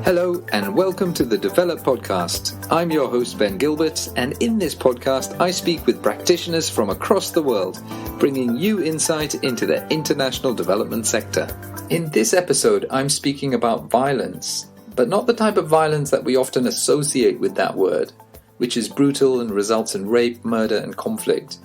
Hello and welcome to the Develop Podcast. I'm your host Ben Gilbert, and in this podcast I speak with practitioners from across the world, bringing you insight into the international development sector. In this episode I'm speaking about violence, but not the type of violence that we often associate with that word, which is brutal and results in rape, murder and conflict.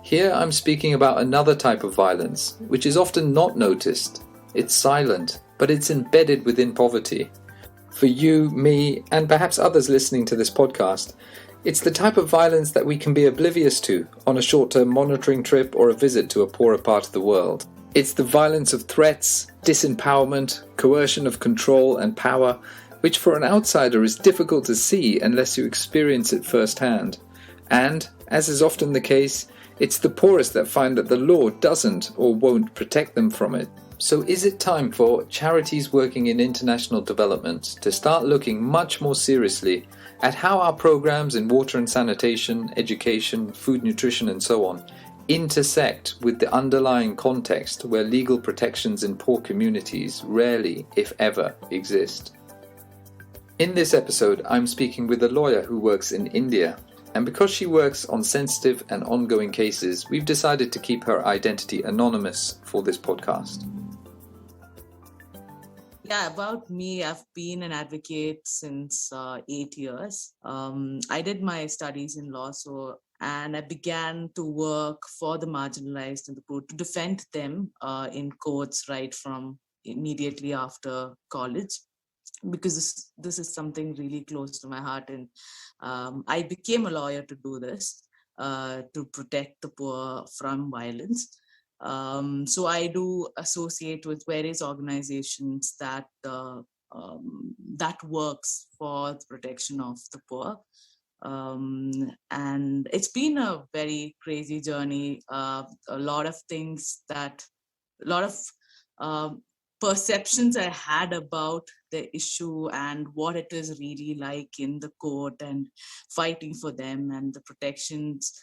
Here I'm speaking about another type of violence, which is often not noticed. It's silent, but it's embedded within poverty. For you, me, and perhaps others listening to this podcast, it's the type of violence that we can be oblivious to on a short-term monitoring trip or a visit to a poorer part of the world. It's the violence of threats, disempowerment, coercion of control and power, which for an outsider is difficult to see unless you experience it firsthand. And, as is often the case, it's the poorest that find that the law doesn't or won't protect them from it. So is it time for charities working in international development to start looking much more seriously at how our programs in water and sanitation, education, food, nutrition and so on intersect with the underlying context where legal protections in poor communities rarely, if ever, exist? In this episode, I'm speaking with a lawyer who works in India. And because she works on sensitive and ongoing cases, we've decided to keep her identity anonymous for this podcast. Yeah, about me, I've been an advocate since 8 years. I did my studies in law, and I began to work for the marginalized and the poor to defend them in courts right from immediately after college, because this is something really close to my heart. And I became a lawyer to do this, to protect the poor from violence. So I do associate with various organizations that works for the protection of the poor. And it's been a very crazy journey. A lot of perceptions I had about the issue and what it is really like in the court and fighting for them and the protections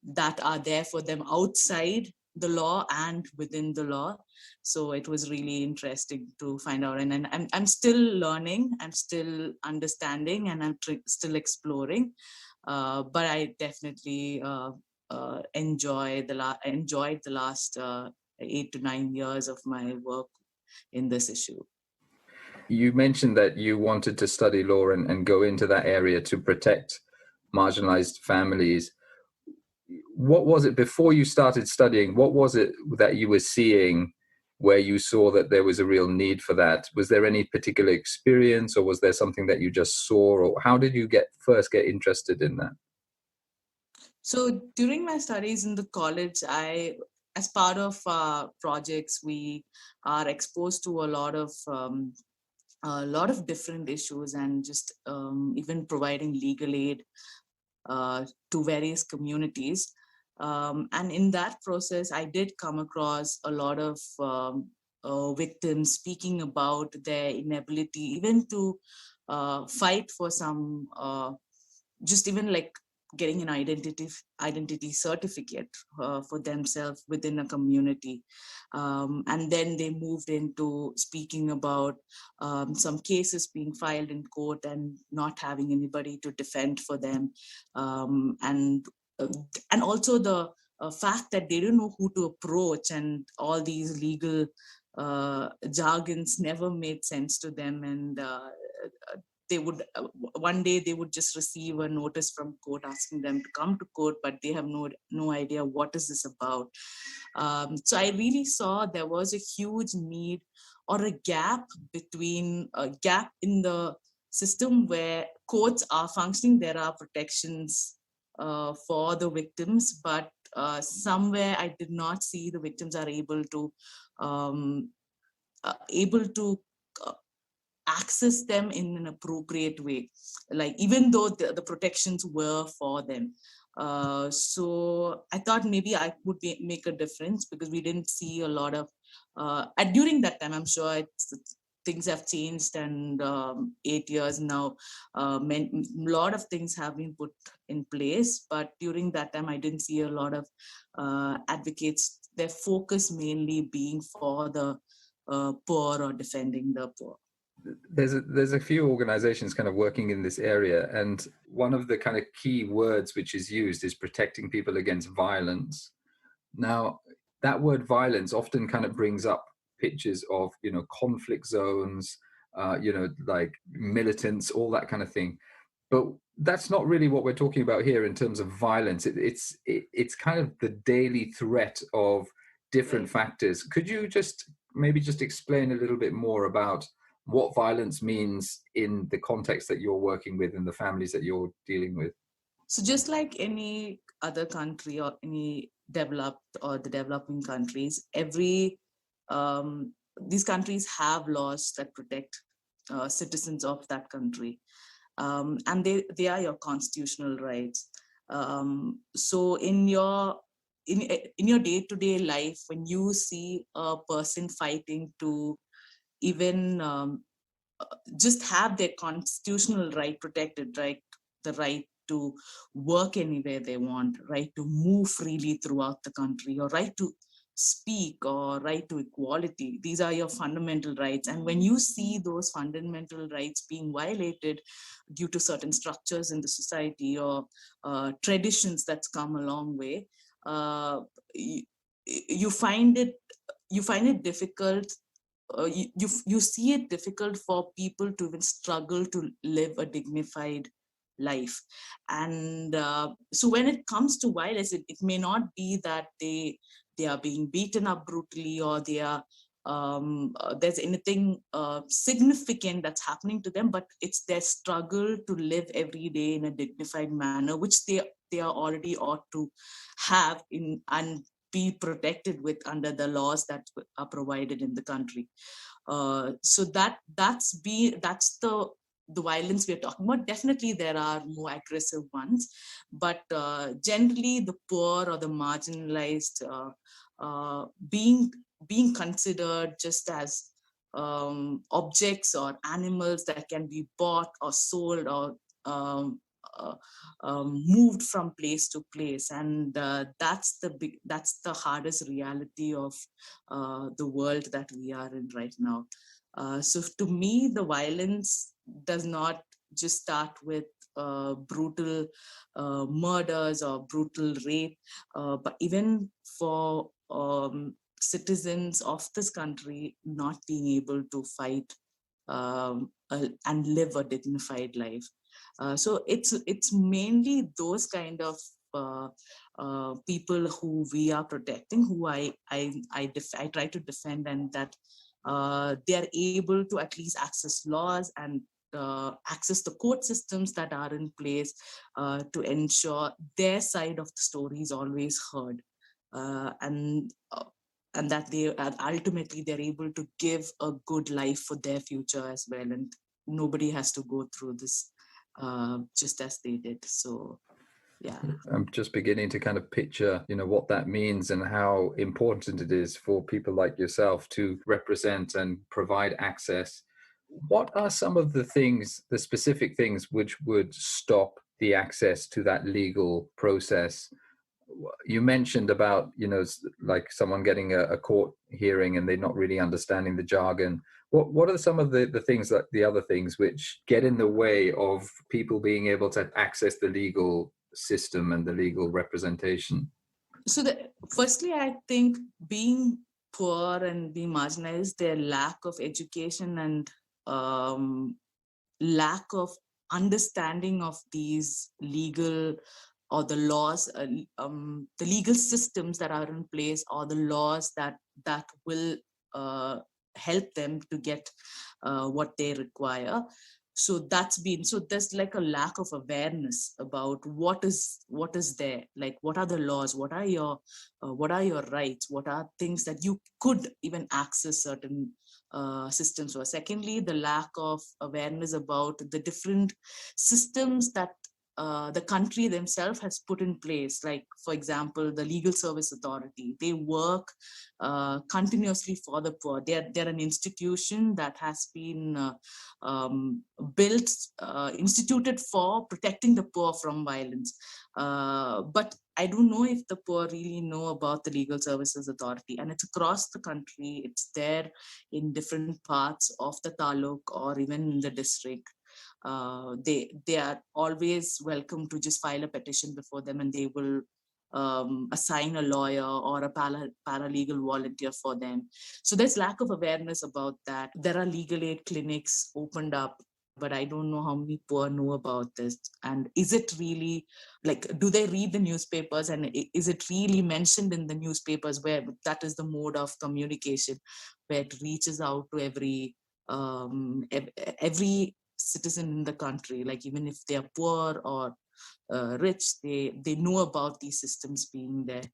that are there for them outside the law and within the law. So it was really interesting to find out, and I'm still learning, I'm still understanding, and I'm still exploring. But I definitely enjoyed the last 8 to 9 years of my work in this issue. You mentioned that you wanted to study law and go into that area to protect marginalized families. What was it before you started studying? What was it that you were seeing where you saw that there was a real need for that? Was there any particular experience, or was there something that you just saw, or how did you first get interested in that? So during my studies in the college, as part of projects, we are exposed to a lot of different issues, and just even providing legal aid to various communities. And in that process, I did come across a lot of victims speaking about their inability even to fight for some, just even like getting an identity certificate for themselves within a community. And then they moved into speaking about some cases being filed in court and not having anybody to defend for them. And also the fact that they don't know who to approach, and all these legal jargons never made sense to them. And they would one day they would just receive a notice from court asking them to come to court, but they have no idea what is this about. So I really saw there was a huge need, or a gap in the system where courts are functioning. There are protections for the victims, but somewhere I did not see the victims are able to access them in an appropriate way, like even though the protections were for them. So I thought maybe I would make a difference, because we didn't see a lot of during that time. I'm sure things have changed, and 8 years now, a lot of things have been put in place, but during that time I didn't see a lot of advocates, their focus mainly being for the poor or defending the poor. there's a few organizations kind of working in this area, and one of the kind of key words which is used is protecting people against violence. Now, that word violence often kind of brings up pictures of, conflict zones, like militants, all that kind of thing. But that's not really what we're talking about here in terms of violence. It's kind of the daily threat of different factors. Could you maybe just explain a little bit more about what violence means in the context that you're working with and the families that you're dealing with? So just like any other country or any developed or the developing countries, these countries have laws that protect citizens of that country, and they are your constitutional rights. So in your day-to-day life, when you see a person fighting to even just have their constitutional right protected, right? The right to work anywhere they want, right to move freely throughout the country, or right to speak, or right to equality. These are your fundamental rights. And when you see those fundamental rights being violated due to certain structures in the society or traditions that's come a long way, you find it difficult. You see it difficult for people to even struggle to live a dignified life. And so when it comes to violence, it may not be that they are being beaten up brutally, or they are there's anything significant that's happening to them, but it's their struggle to live every day in a dignified manner, which they are already ought to have in and be protected with under the laws that are provided in the country. So that's the violence we're talking about. Definitely there are more aggressive ones, but generally the poor or the marginalized being considered just as objects or animals that can be bought or sold or uh, moved from place to place. And that's the hardest reality of the world that we are in right now. So to me, the violence does not just start with brutal murders or brutal rape, but even for citizens of this country not being able to fight and live a dignified life. So it's mainly those kind of people who we are protecting, who I try to defend, and that they are able to at least access laws and access the court systems that are in place to ensure their side of the story is always heard, and that they ultimately they're able to give a good life for their future as well, and nobody has to go through this just as they did. So yeah, I'm just beginning to kind of picture, what that means and how important it is for people like yourself to represent and provide access. What are some of the specific things which would stop the access to that legal process? You mentioned about, like someone getting a court hearing and they're not really understanding the jargon. What are some of the things, that the other things which get in the way of people being able to access the legal system and the legal representation? So firstly, I think being poor and being marginalized, their lack of education and lack of understanding of these legal or the laws, the legal systems that are in place, or the laws that will help them to get what they require. So there's like a lack of awareness about what is there, like what are the laws, what are your rights, what are things that you could even access certain systems for. Secondly, the lack of awareness about the different systems that the country themselves has put in place. Like, for example, the Legal Service Authority, they work continuously for the poor. They're an institution that has been instituted for protecting the poor from violence. But I don't know if the poor really know about the Legal Services Authority, and it's across the country. It's there in different parts of the taluk or even in the district. They are always welcome to just file a petition before them, and they will assign a lawyer or a paralegal volunteer for them. So there's lack of awareness about that. There are legal aid clinics opened up, but I don't know how many poor know about this. And is it really, like, do they read the newspapers, and is it really mentioned in the newspapers, where that is the mode of communication, where it reaches out to every citizen in the country, like even if they are poor or rich, they know about these systems being there.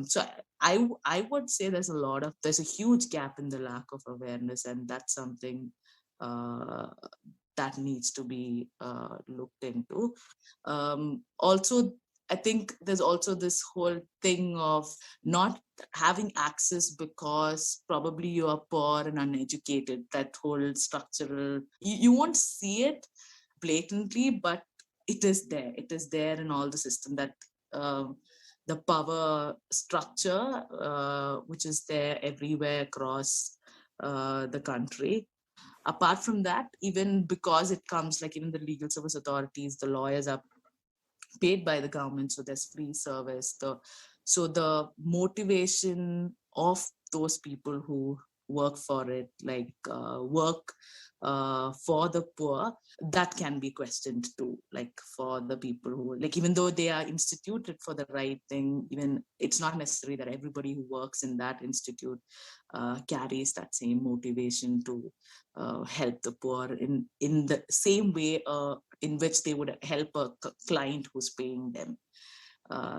So I would say there's a huge gap in the lack of awareness, and that's something uh, that needs to be looked into. Also, I think there's also this whole thing of not having access because probably you are poor and uneducated. That whole structural, you won't see it blatantly, but it is there. It is there in all the system, that the power structure, which is there everywhere across the country. Apart from that, even because it comes, like even the legal service authorities, the lawyers are paid by the government, so there's free service. So the motivation of those people who work for it, like work for the poor, that can be questioned too. Like for the people who, like, even though they are instituted for the right thing, even it's not necessary that everybody who works in that institute carries that same motivation to help the poor in the same way in which they would help a client who's paying them.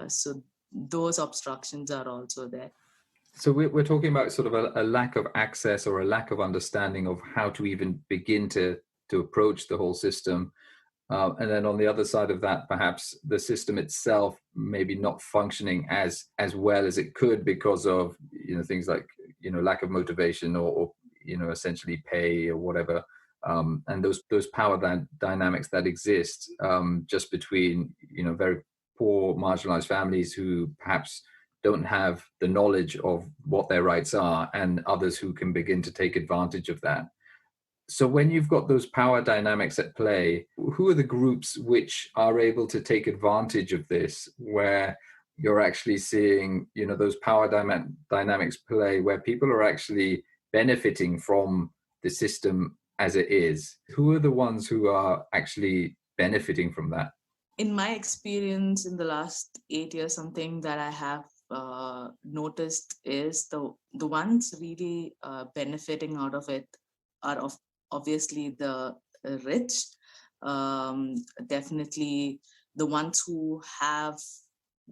So those obstructions are also there. So we're talking about sort of a lack of access or a lack of understanding of how to even begin to approach the whole system. And then on the other side of that, perhaps the system itself maybe not functioning as well as it could because of, things like, lack of motivation or essentially pay or whatever. And those power dynamics that exist just between, very poor marginalized families who perhaps don't have the knowledge of what their rights are, and others who can begin to take advantage of that. So when you've got those power dynamics at play, who are the groups which are able to take advantage of this, where you're actually seeing, those power dynamics play, where people are actually benefiting from the system as it is? Who are the ones who are actually benefiting from that? In my experience in the last 8 years, something that I have noticed is the ones really benefiting out of it are obviously the rich, definitely the ones who have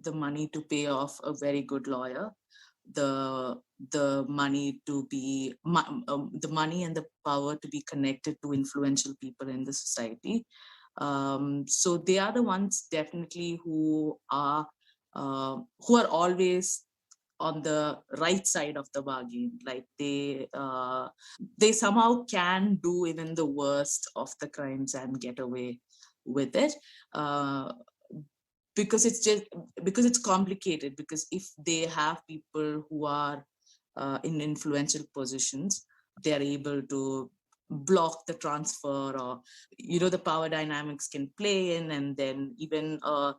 the money to pay off a very good lawyer, the money to be the money and the power to be connected to influential people in the society. So they are the ones definitely who are always on the right side of the bargain. Like they somehow can do even the worst of the crimes and get away with it, because it's complicated. Because if they have people who are in influential positions, they are able to block the transfer, or the power dynamics can play in, and then even a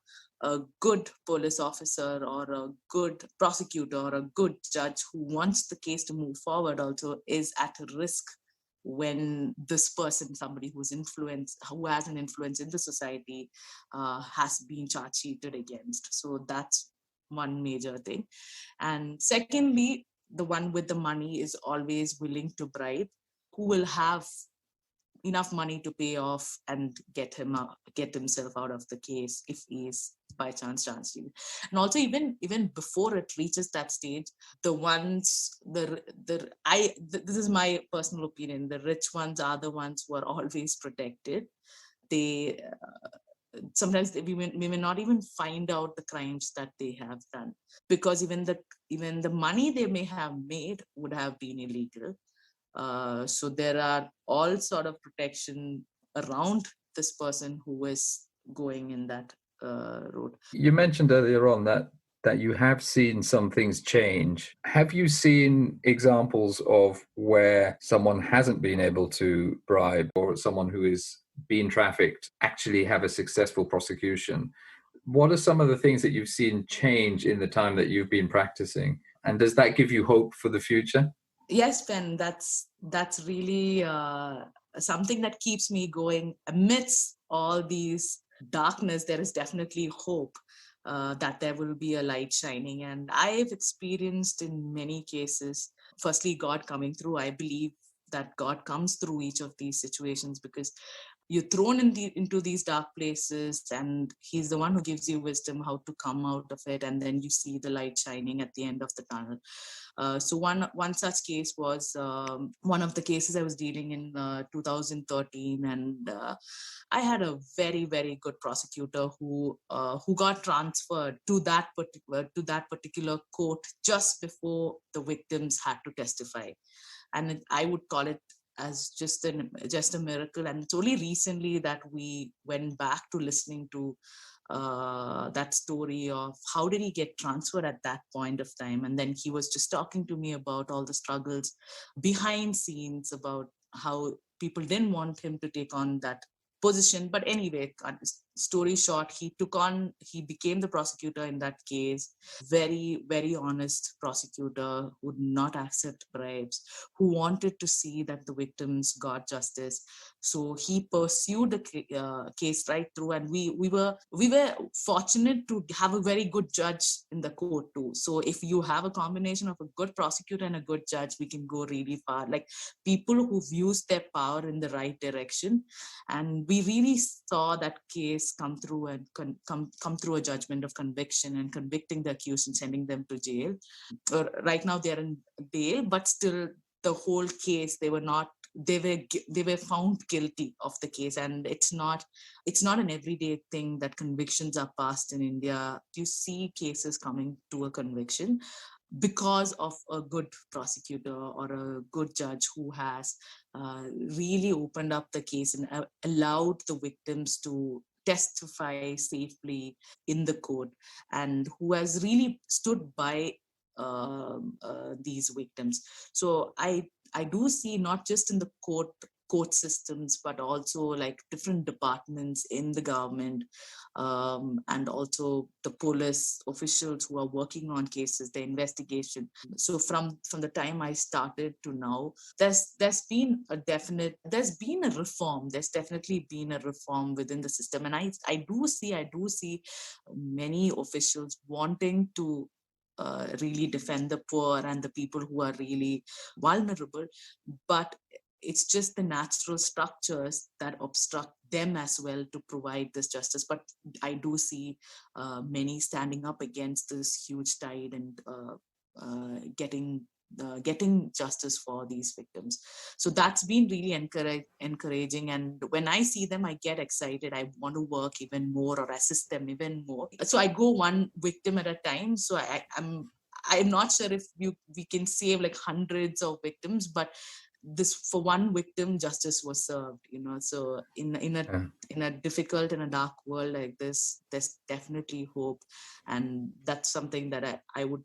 good police officer or a good prosecutor or a good judge who wants the case to move forward also is at risk when this person, somebody who has an influence in the society, has been charge sheeted against. So that's one major thing. And secondly, the one with the money is always willing to bribe, who will have enough money to pay off and get himself out of the case if he is by chance charged. And also even before it reaches that stage, the ones this is my personal opinion, the rich ones are the ones who are always protected. They sometimes we may not even find out the crimes that they have done, because even the money they may have made would have been illegal. So there are all sort of protection around this person who is going in that road. You mentioned earlier on that you have seen some things change. Have you seen examples of where someone hasn't been able to bribe, or someone who is being trafficked actually have a successful prosecution? What are some of the things that you've seen change in the time that you've been practicing? And does that give you hope for the future? Yes, Ben, that's really something that keeps me going. Amidst all these darkness, there is definitely hope that there will be a light shining. And I've experienced in many cases, firstly, God coming through. I believe that God comes through each of these situations, because you're thrown into these dark places, and he's the one who gives you wisdom how to come out of it, and then you see the light shining at the end of the tunnel. So one such case was one of the cases I was dealing in 2013, and I had a very good prosecutor who got transferred to that particular court just before the victims had to testify, and I would call it as just a miracle. And it's only recently that we went back to listening to that story of how did he get transferred at that point of time. And then he was just talking to me about all the struggles behind scenes, about how people didn't want him to take on that position. But anyway, story short, he became the prosecutor in that case. Very honest prosecutor, would not accept bribes, who wanted to see that the victims got justice. So he pursued the case right through, and we were fortunate to have a very good judge in the court too. So if you have a combination of a good prosecutor and a good judge, we can go really far. Like, people who've used their power in the right direction. And we really saw that case come through and come through a judgment of conviction, and convicting the accused and sending them to jail. Right now they're in bail, but still the whole case, they were found guilty of the case. And it's not an everyday thing that convictions are passed in India. You see cases coming to a conviction because of a good prosecutor or a good judge who has really opened up the case and allowed the victims to testify safely in the court, and who has really stood by these victims. So I do see, not just in the court systems, but also like different departments in the government, and also the police officials who are working on cases, the investigation. So from the time I started to now, there's been a reform. There's definitely been a reform within the system, and I do see many officials wanting to really defend the poor and the people who are really vulnerable. But it's just the natural structures that obstruct them as well to provide this justice. But I do see many standing up against this huge tide, and getting justice for these victims. So that's been really encouraging. And when I see them, I get excited. I want to work even more or assist them even more. So I go one victim at a time. So I'm not sure if we can save like hundreds of victims, but this, for one victim, justice was served. So in a difficult and a dark world like this, there's definitely hope, and that's something that I would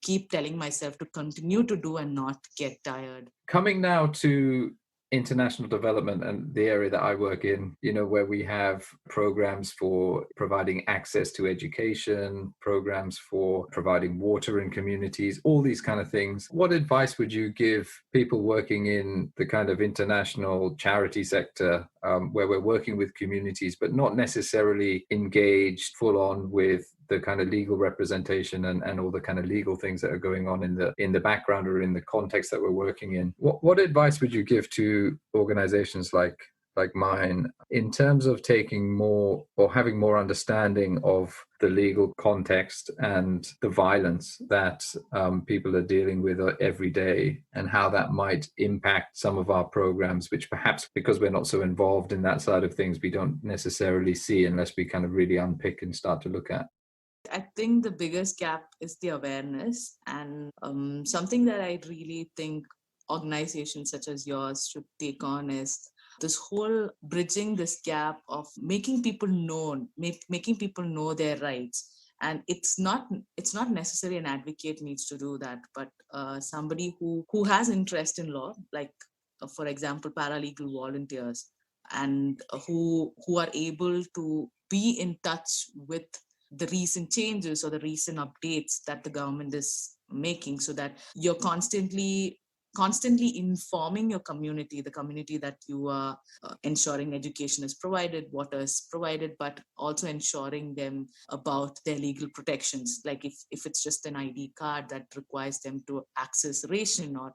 keep telling myself to continue to do and not get tired. Coming now to international development and the area that I work in, where we have programs for providing access to education, programs for providing water in communities, all these kind of things. What advice would you give people working in the kind of international charity sector, where we're working with communities, but not necessarily engaged full on with the kind of legal representation and all the kind of legal things that are going on in the background or in the context that we're working in? What advice would you give to organizations like mine in terms of taking more or having more understanding of the legal context and the violence that people are dealing with every day, and how that might impact some of our programs, which perhaps because we're not so involved in that side of things, we don't necessarily see unless we kind of really unpick and start to look at? I think the biggest gap is the awareness, and something that I really think organizations such as yours should take on is this whole bridging this gap of making people know their rights. And it's not necessary an advocate needs to do that, but somebody who has interest in law, like for example paralegal volunteers, and who are able to be in touch with the recent changes or the recent updates that the government is making, so that you're constantly informing your community, the community that you are ensuring education is provided, water is provided, but also ensuring them about their legal protections. Like if it's just an ID card that requires them to access ration, or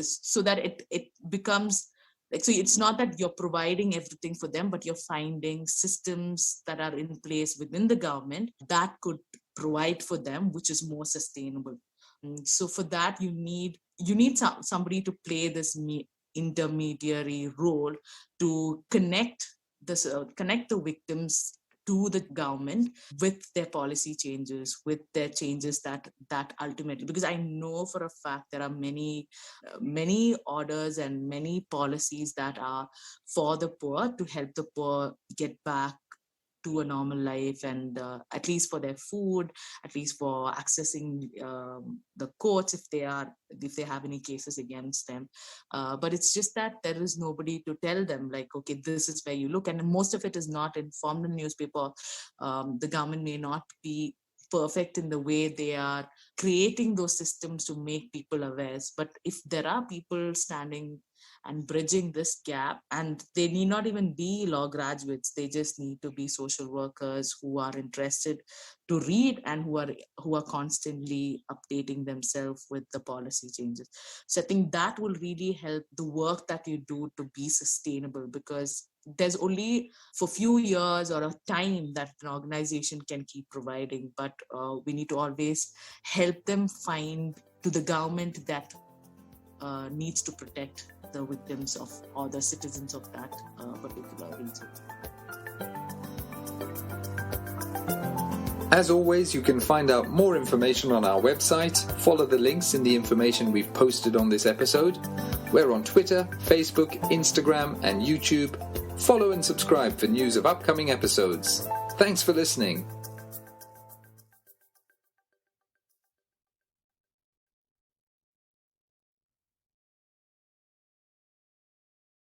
so that it becomes like, so it's not that you're providing everything for them, but you're finding systems that are in place within the government that could provide for them, which is more sustainable. So for that, you need somebody to play this intermediary role to connect the victims to the government with their policy changes, with their changes that ultimately, because I know for a fact there are many orders and many policies that are for the poor, to help the poor get back to a normal life, and at least for their food, at least for accessing the courts if they have any cases against them. But it's just that there is nobody to tell them, like, okay, this is where you look. And most of it is not informed in newspaper. The government may not be perfect in the way they are creating those systems to make people aware. But if there are people standing and bridging this gap, and they need not even be law graduates, they just need to be social workers who are interested to read and who are constantly updating themselves with the policy changes. So I think that will really help the work that you do to be sustainable, because there's only for few years or a time that an organization can keep providing, but we need to always help them find to the government that needs to protect the victims of or the citizens of that particular region. As always, you can find out more information on our website. Follow the links in the information we've posted on this episode. We're on Twitter, Facebook, Instagram, and YouTube. Follow and subscribe for news of upcoming episodes. Thanks for listening.